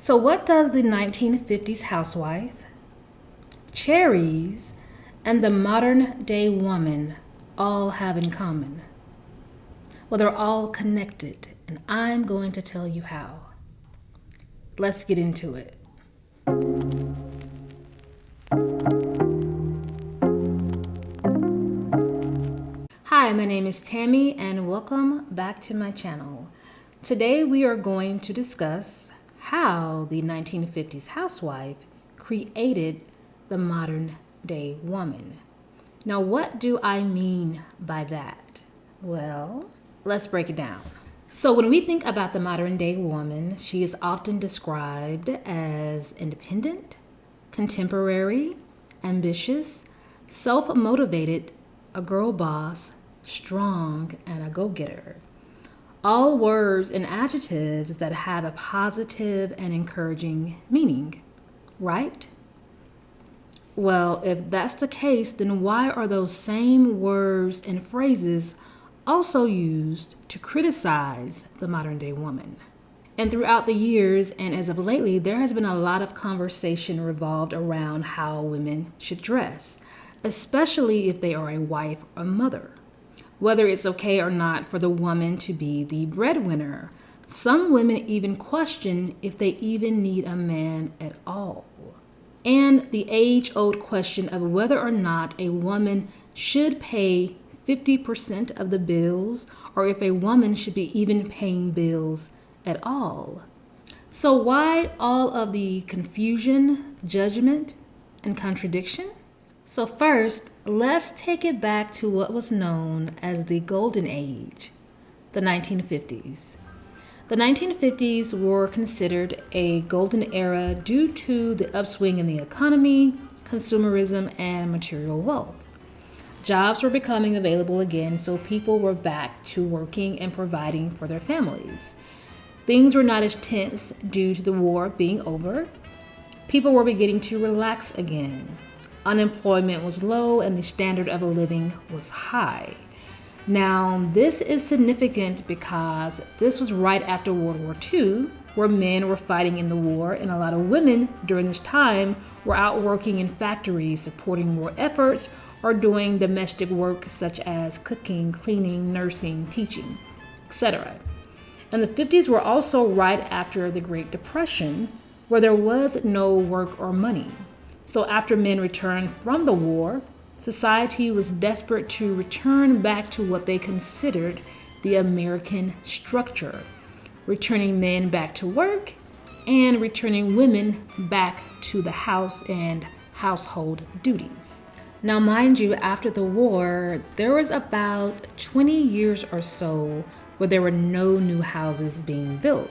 So, what does the 1950s housewife, cherries, and the modern day woman all have in common? Well, they're all connected, and I'm going to tell you how. Let's get into it. Hi, my name is Tammy, and welcome back to my channel. Today we are going to discuss how the 1950s housewife created the modern day woman. Now, what do I mean by that? Well, let's break it down. So when we think about the modern day woman, she is often described as independent, contemporary, ambitious, self-motivated, a girl boss, strong, and a go-getter. All words and adjectives that have a positive and encouraging meaning, right? Well, if that's the case, then why are those same words and phrases also used to criticize the modern day woman? And throughout the years, and as of lately, there has been a lot of conversation revolved around how women should dress, especially if they are a wife or mother. Whether it's okay or not for the woman to be the breadwinner. Some women even question if they even need a man at all. And the age-old question of whether or not a woman should pay 50% of the bills, or if a woman should be even paying bills at all. So why all of the confusion, judgment, and contradiction? So first, let's take it back to what was known as the Golden Age, the 1950s. The 1950s were considered a golden era due to the upswing in the economy, consumerism, and material wealth. Jobs were becoming available again, so people were back to working and providing for their families. Things were not as tense due to the war being over. People were beginning to relax again. Unemployment was low and the standard of living was high. Now, this is significant because this was right after World War II, where men were fighting in the war, and a lot of women during this time were out working in factories, supporting war efforts, or doing domestic work such as cooking, cleaning, nursing, teaching, etc. And the 50s were also right after the Great Depression, where there was no work or money. So after men returned from the war, society was desperate to return back to what they considered the American structure, returning men back to work and returning women back to the house and household duties. Now, mind you, after the war, there was about 20 years or so where there were no new houses being built.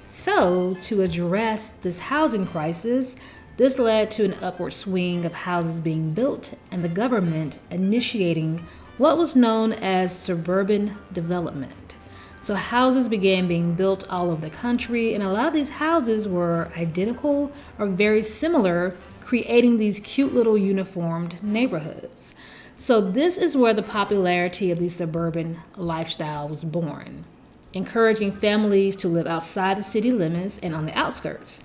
So to address this housing crisis, this led to an upward swing of houses being built and the government initiating what was known as suburban development. So houses began being built all over the country, and a lot of these houses were identical or very similar, creating these cute little uniformed neighborhoods. So this is where the popularity of the suburban lifestyle was born, encouraging families to live outside the city limits and on the outskirts.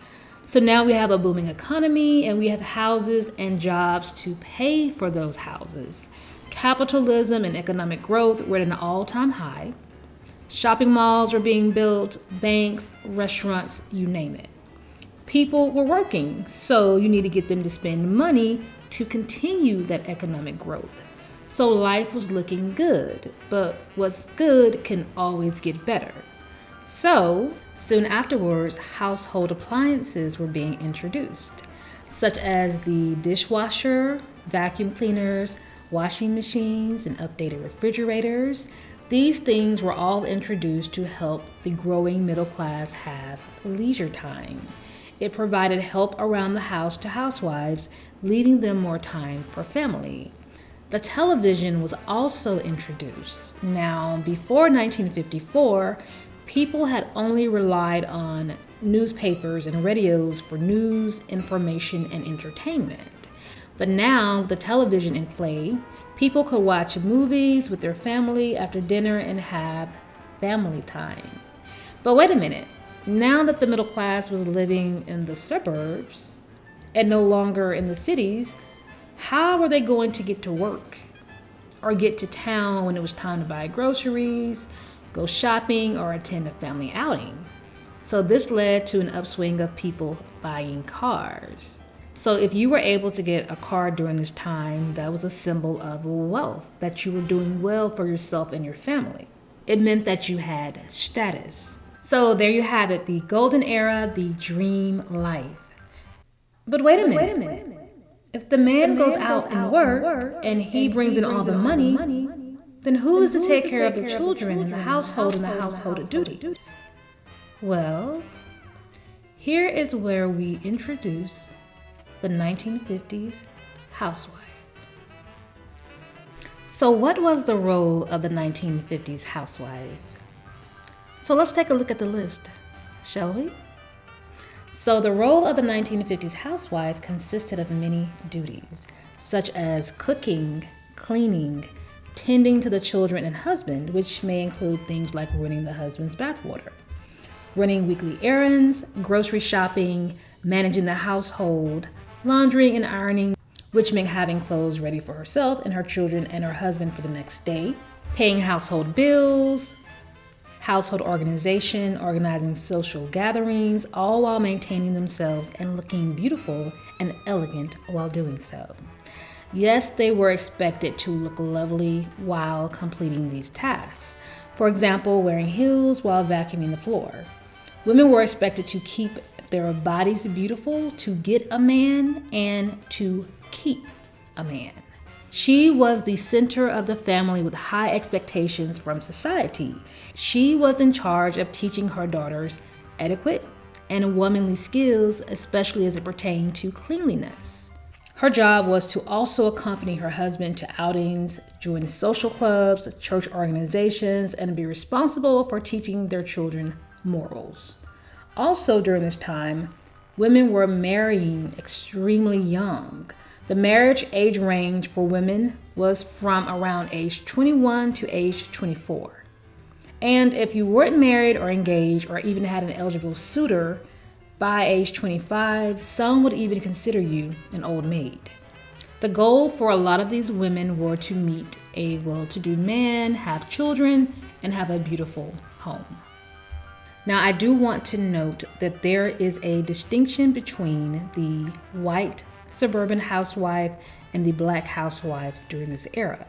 So now we have a booming economy and we have houses and jobs to pay for those houses. Capitalism and economic growth were at an all-time high. Shopping malls were being built, banks, restaurants, you name it. People were working, so you need to get them to spend money to continue that economic growth. So life was looking good, but what's good can always get better. So soon afterwards, household appliances were being introduced, such as the dishwasher, vacuum cleaners, washing machines, and updated refrigerators. These things were all introduced to help the growing middle class have leisure time. It provided help around the house to housewives, leaving them more time for family. The television was also introduced. Now, before 1954, people had only relied on newspapers and radios for news, information, and entertainment. But now, with the television in play, people could watch movies with their family after dinner and have family time. But wait a minute, Now that the middle class was living in the suburbs and no longer in the cities, how were they going to get to work or get to town when it was time to buy groceries, go shopping, or attend a family outing? So this led to an upswing of people buying cars. So if you were able to get a car during this time, that was a symbol of wealth, that you were doing well for yourself and your family. It meant that you had status. So there you have it, the golden era, the dream life. But wait a minute. If the man goes out and work and he brings in all the money, then who is to take care of the children and the household and the household duties? Well, here is where we introduce the 1950s housewife. So what was the role of the 1950s housewife? So let's take a look at the list, shall we? So the role of the 1950s housewife consisted of many duties, such as cooking, cleaning, tending to the children and husband, which may include things like running the husband's bathwater, running weekly errands, grocery shopping, managing the household, laundering and ironing, which meant having clothes ready for herself and her children and her husband for the next day, paying household bills, household organization, organizing social gatherings, all while maintaining themselves and looking beautiful and elegant while doing so. Yes, they were expected to look lovely while completing these tasks. For example, wearing heels while vacuuming the floor. Women were expected to keep their bodies beautiful, to get a man, and to keep a man. She was the center of the family with high expectations from society. She was in charge of teaching her daughters etiquette and womanly skills, especially as it pertained to cleanliness. Her job was to also accompany her husband to outings, join social clubs, church organizations, and be responsible for teaching their children morals. Also during this time, women were marrying extremely young. The marriage age range for women was from around age 21 to age 24. And if you weren't married or engaged or even had an eligible suitor by age 25, some would even consider you an old maid. The goal for a lot of these women were to meet a well-to-do man, have children, and have a beautiful home. Now, I do want to note that there is a distinction between the white suburban housewife and the black housewife during this era.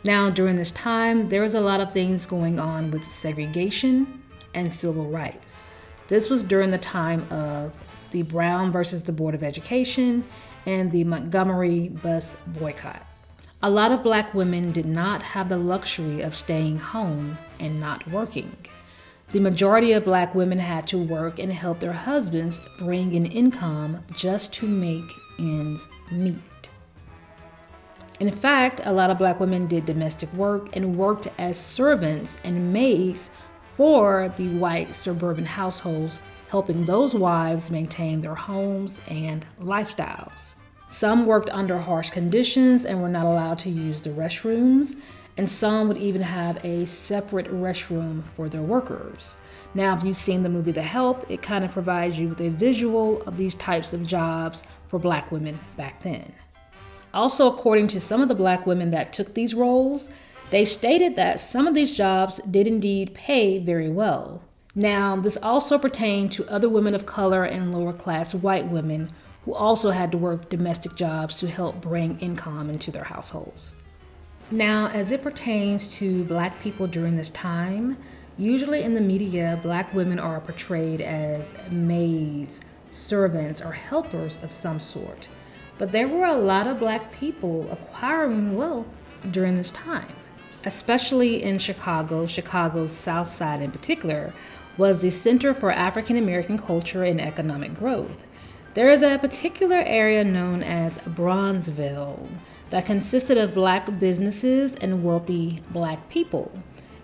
Now, during this time, there was a lot of things going on with segregation and civil rights. This was during the time of the Brown versus the Board of Education and the Montgomery bus boycott. A lot of black women did not have the luxury of staying home and not working. The majority of black women had to work and help their husbands bring in income just to make ends meet. In fact, a lot of black women did domestic work and worked as servants and maids for the white suburban households, helping those wives maintain their homes and lifestyles. Some worked under harsh conditions and were not allowed to use the restrooms, and some would even have a separate restroom for their workers. Now, if you've seen the movie The Help, it kind of provides you with a visual of these types of jobs for black women back then. Also, according to some of the black women that took these roles, they stated that some of these jobs did indeed pay very well. Now, this also pertained to other women of color and lower class white women who also had to work domestic jobs to help bring income into their households. Now, as it pertains to black people during this time, usually in the media, black women are portrayed as maids, servants, or helpers of some sort. But there were a lot of black people acquiring wealth during this time. Especially in Chicago, Chicago's South Side in particular, was the center for African American culture and economic growth. There is a particular area known as Bronzeville that consisted of black businesses and wealthy black people.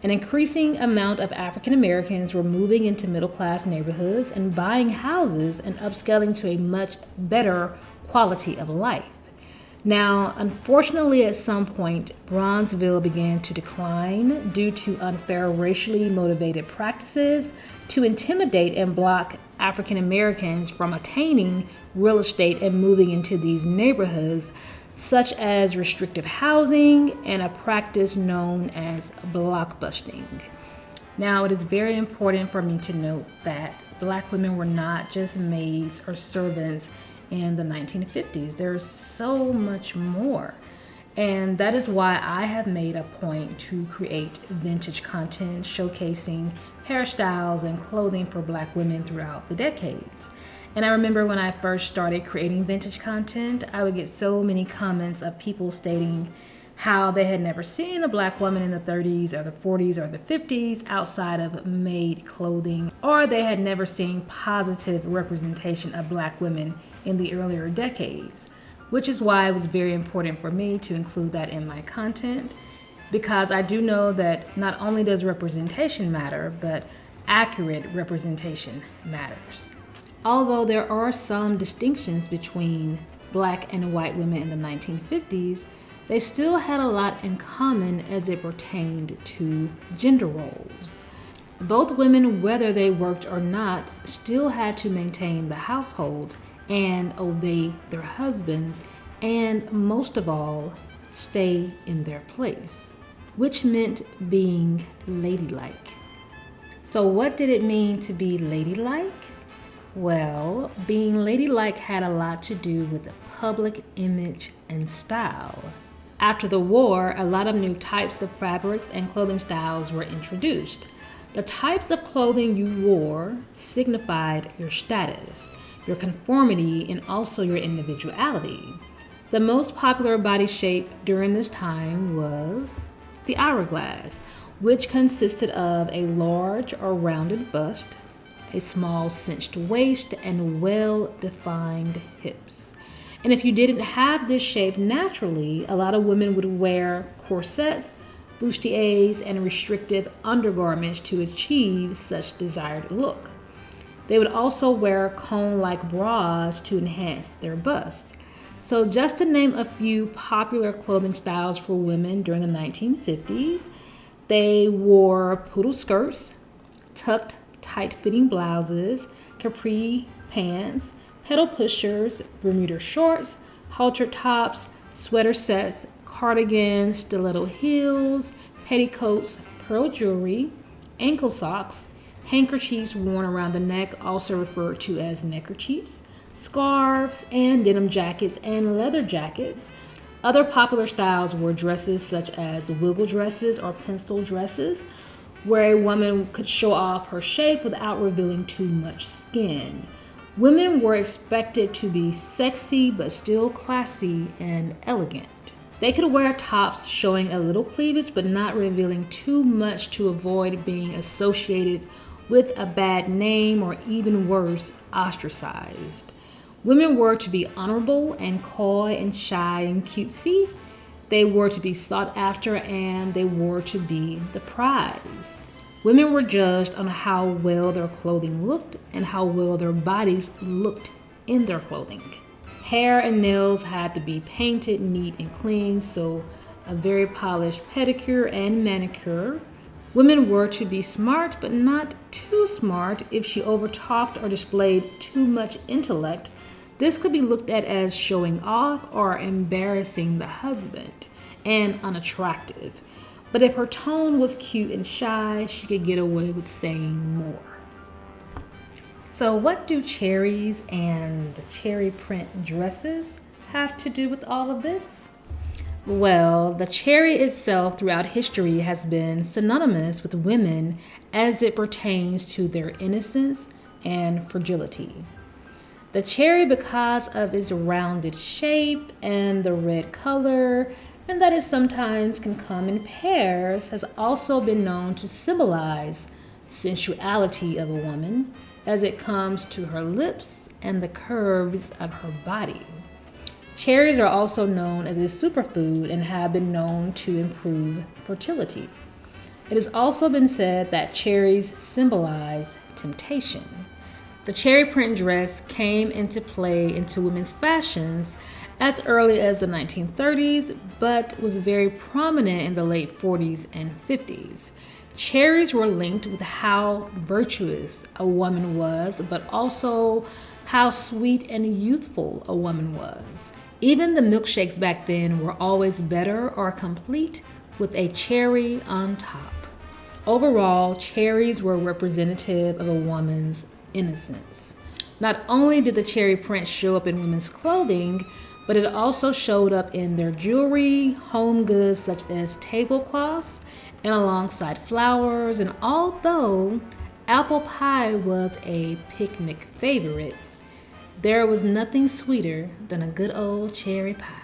An increasing amount of African Americans were moving into middle-class neighborhoods and buying houses and upscaling to a much better quality of life. Now, unfortunately, at some point, Bronzeville began to decline due to unfair racially motivated practices to intimidate and block African Americans from attaining real estate and moving into these neighborhoods, such as restrictive housing and a practice known as blockbusting. Now, it is very important for me to note that Black women were not just maids or servants in the 1950s. There's so much more. And that is why I have made a point to create vintage content showcasing hairstyles and clothing for Black women throughout the decades. And I remember when I first started creating vintage content, I would get so many comments of people stating how they had never seen a Black woman in the 30s or the 40s or the 50s outside of maid clothing, or they had never seen positive representation of Black women in the earlier decades, which is why it was very important for me to include that in my content, because I do know that not only does representation matter, but accurate representation matters. Although there are some distinctions between Black and white women in the 1950s, they still had a lot in common as it pertained to gender roles. Both women, whether they worked or not, still had to maintain the household and obey their husbands, and most of all, stay in their place, which meant being ladylike. So what did it mean to be ladylike? Well, being ladylike had a lot to do with the public image and style. After the war, a lot of new types of fabrics and clothing styles were introduced. The types of clothing you wore signified your status, your conformity, and also your individuality. The most popular body shape during this time was the hourglass, which consisted of a large or rounded bust, a small cinched waist, and well-defined hips. And if you didn't have this shape naturally, a lot of women would wear corsets, bustiers, and restrictive undergarments to achieve such desired look. They would also wear cone-like bras to enhance their busts. So just to name a few popular clothing styles for women during the 1950s, they wore poodle skirts, tucked tight-fitting blouses, capri pants, pedal pushers, Bermuda shorts, halter tops, sweater sets, cardigans, stiletto heels, petticoats, pearl jewelry, ankle socks, handkerchiefs worn around the neck, also referred to as neckerchiefs, scarves, and denim jackets and leather jackets. Other popular styles were dresses such as wiggle dresses or pencil dresses, where a woman could show off her shape without revealing too much skin. Women were expected to be sexy but still classy and elegant. They could wear tops showing a little cleavage but not revealing too much to avoid being associated with a bad name or, even worse, ostracized. Women were to be honorable and coy and shy and cutesy. They were to be sought after, and they were to be the prize. Women were judged on how well their clothing looked and how well their bodies looked in their clothing. Hair and nails had to be painted neat and clean, so a very polished pedicure and manicure. Women were to be smart, but not too smart. If she overtalked or displayed too much intellect, this could be looked at as showing off or embarrassing the husband and unattractive. But if her tone was cute and shy, she could get away with saying more. So what do cherries and the cherry print dresses have to do with all of this? Well, the cherry itself throughout history has been synonymous with women as it pertains to their innocence and fragility. The cherry, because of its rounded shape and the red color, and that it sometimes can come in pairs, has also been known to symbolize sensuality of a woman as it comes to her lips and the curves of her body. Cherries are also known as a superfood and have been known to improve fertility. It has also been said that cherries symbolize temptation. The cherry print dress came into play into women's fashions as early as the 1930s, but was very prominent in the late 40s and 50s. Cherries were linked with how virtuous a woman was, but also how sweet and youthful a woman was. Even the milkshakes back then were always better or complete with a cherry on top. Overall, cherries were representative of a woman's innocence. Not only did the cherry print show up in women's clothing, but it also showed up in their jewelry, home goods such as tablecloths, and alongside flowers. And although apple pie was a picnic favorite, there was nothing sweeter than a good old cherry pie.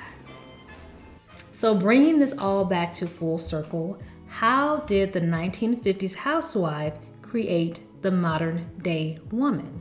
So bringing this all back to full circle, how did the 1950s housewife create the modern day woman?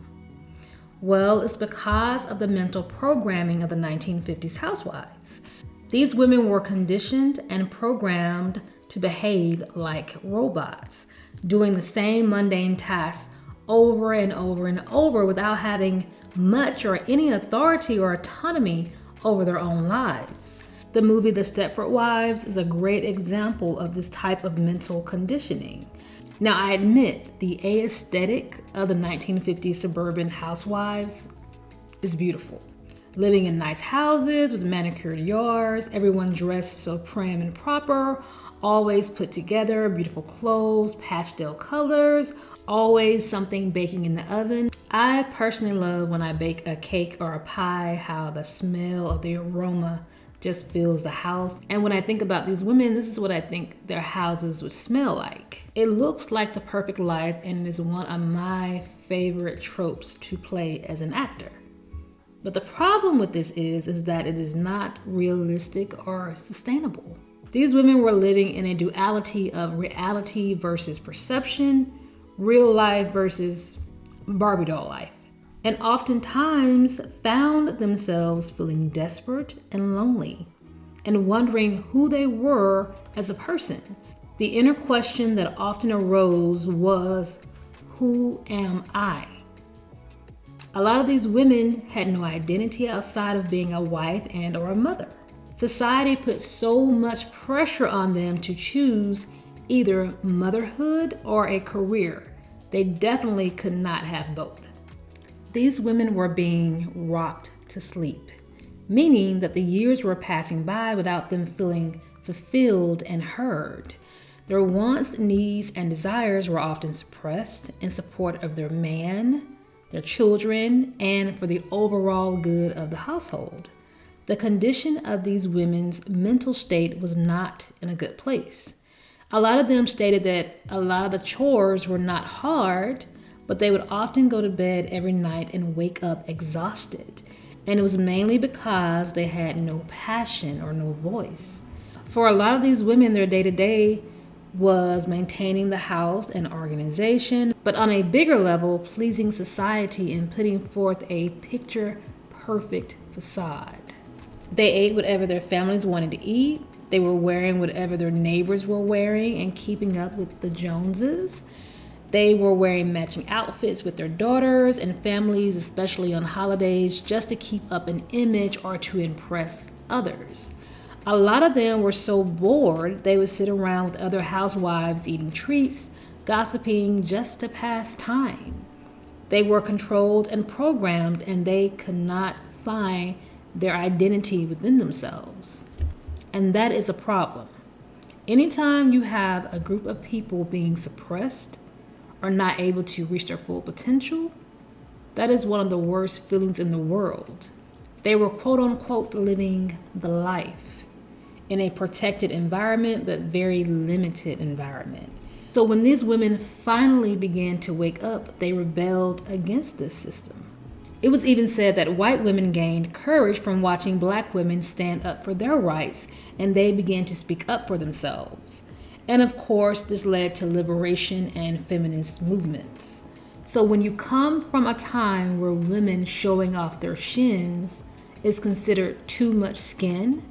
Well, it's because of the mental programming of the 1950s housewives. These women were conditioned and programmed to behave like robots, doing the same mundane tasks over and over and over without having much or any authority or autonomy over their own lives. The movie The Stepford Wives is a great example of this type of mental conditioning. Now, I admit the aesthetic of the 1950s suburban housewives is beautiful. Living in nice houses with manicured yards, everyone dressed so prim and proper, always put together, beautiful clothes, pastel colors, always something baking in the oven. I personally love when I bake a cake or a pie, how the smell of the aroma just fills the house. And when I think about these women, this is what I think their houses would smell like. It looks like the perfect life, and it is one of my favorite tropes to play as an actor. But the problem with this is that it is not realistic or sustainable. These women were living in a duality of reality versus perception, real life versus Barbie doll life, and oftentimes found themselves feeling desperate and lonely and wondering who they were as a person. The inner question that often arose was, who am I? A lot of these women had no identity outside of being a wife and or a mother. Society put so much pressure on them to choose either motherhood or a career. They definitely could not have both. These women were being rocked to sleep, meaning that the years were passing by without them feeling fulfilled and heard. Their wants, needs, and desires were often suppressed in support of their man, their children, and for the overall good of the household. The condition of these women's mental state was not in a good place. A lot of them stated that a lot of the chores were not hard, but they would often go to bed every night and wake up exhausted. And it was mainly because they had no passion or no voice. For a lot of these women, their day-to-day was maintaining the house and organization, but on a bigger level, pleasing society and putting forth a picture-perfect facade. They ate whatever their families wanted to eat. They were wearing whatever their neighbors were wearing and keeping up with the Joneses. They were wearing matching outfits with their daughters and families, especially on holidays, just to keep up an image or to impress others. A lot of them were so bored, they would sit around with other housewives eating treats, gossiping just to pass time. They were controlled and programmed, and they could not find their identity within themselves. And that is a problem. Anytime you have a group of people being suppressed or not able to reach their full potential, that is one of the worst feelings in the world. They were quote unquote living the life in a protected environment, but very limited environment. So when these women finally began to wake up, they rebelled against this system. It was even said that white women gained courage from watching black women stand up for their rights, and they began to speak up for themselves. And of course, this led to liberation and feminist movements. So when you come from a time where women showing off their shins is considered too much skin,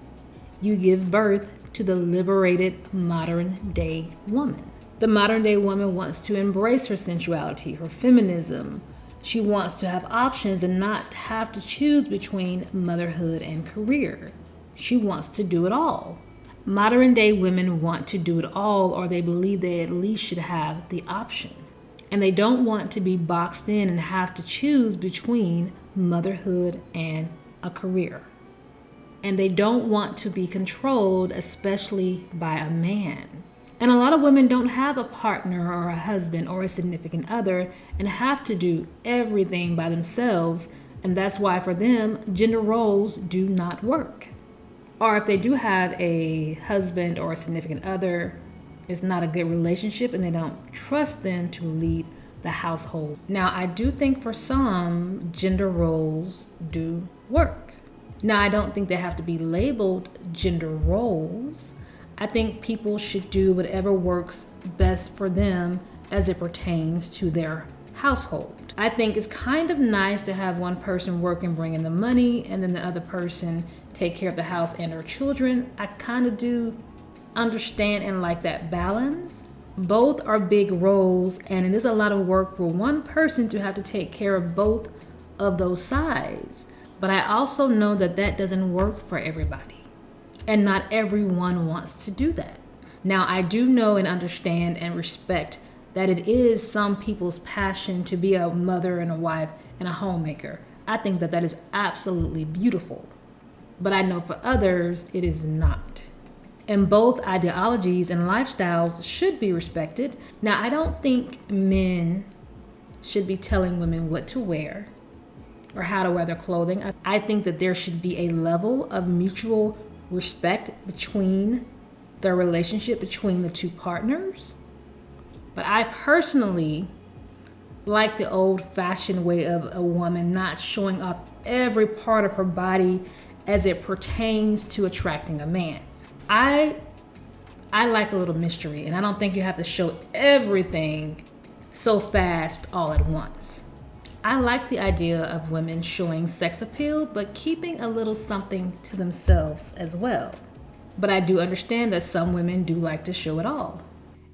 you give birth to the liberated modern day woman. The modern day woman wants to embrace her sensuality, her feminism, She wants to have options and not have to choose between motherhood and career. She wants to do it all. Modern day women want to do it all, or they believe they at least should have the option. And they don't want to be boxed in and have to choose between motherhood and a career. And they don't want to be controlled, especially by a man. And a lot of women don't have a partner or a husband or a significant other and have to do everything by themselves. And that's why for them, gender roles do not work. Or if they do have a husband or a significant other, it's not a good relationship and they don't trust them to lead the household. Now, I do think for some, gender roles do work. Now, I don't think they have to be labeled gender roles. I think people should do whatever works best for them as it pertains to their household. I think it's kind of nice to have one person work and bring in the money and then the other person take care of the house and their children. I kind of do understand and like that balance. Both are big roles, and it is a lot of work for one person to have to take care of both of those sides. But I also know that that doesn't work for everybody. And not everyone wants to do that. Now, I do know and understand and respect that it is some people's passion to be a mother and a wife and a homemaker. I think that that is absolutely beautiful. But I know for others, it is not. And both ideologies and lifestyles should be respected. Now, I don't think men should be telling women what to wear or how to wear their clothing. I think that there should be a level of mutual respect between the relationship between the two partners. But I personally like the old-fashioned way of a woman not showing off every part of her body as it pertains to attracting a man. I like a little mystery, and I don't think you have to show everything so fast all at once. I like the idea of women showing sex appeal, but keeping a little something to themselves as well. But I do understand that some women do like to show it all.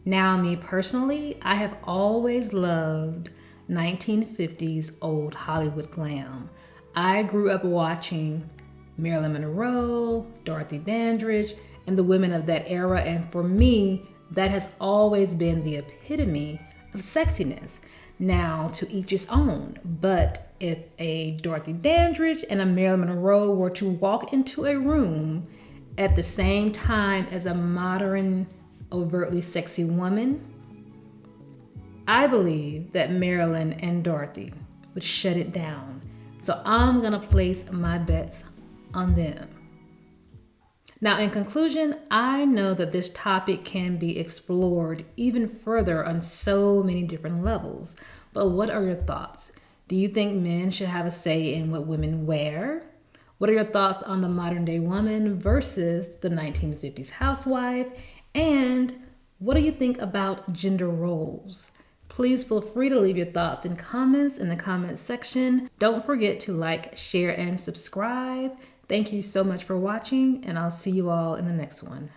Now, me personally, I have always loved 1950s old Hollywood glam. I grew up watching Marilyn Monroe, Dorothy Dandridge, and the women of that era, and for me, that has always been the epitome of sexiness. Now, to each his own, but if a Dorothy Dandridge and a Marilyn Monroe were to walk into a room at the same time as a modern, overtly sexy woman, I believe that Marilyn and Dorothy would shut it down. So I'm gonna place my bets on them. Now, in conclusion, I know that this topic can be explored even further on so many different levels, but what are your thoughts? Do you think men should have a say in what women wear? What are your thoughts on the modern day woman versus the 1950s housewife? And what do you think about gender roles? Please feel free to leave your thoughts and comments in the comments section. Don't forget to like, share, and subscribe. Thank you so much for watching, and I'll see you all in the next one.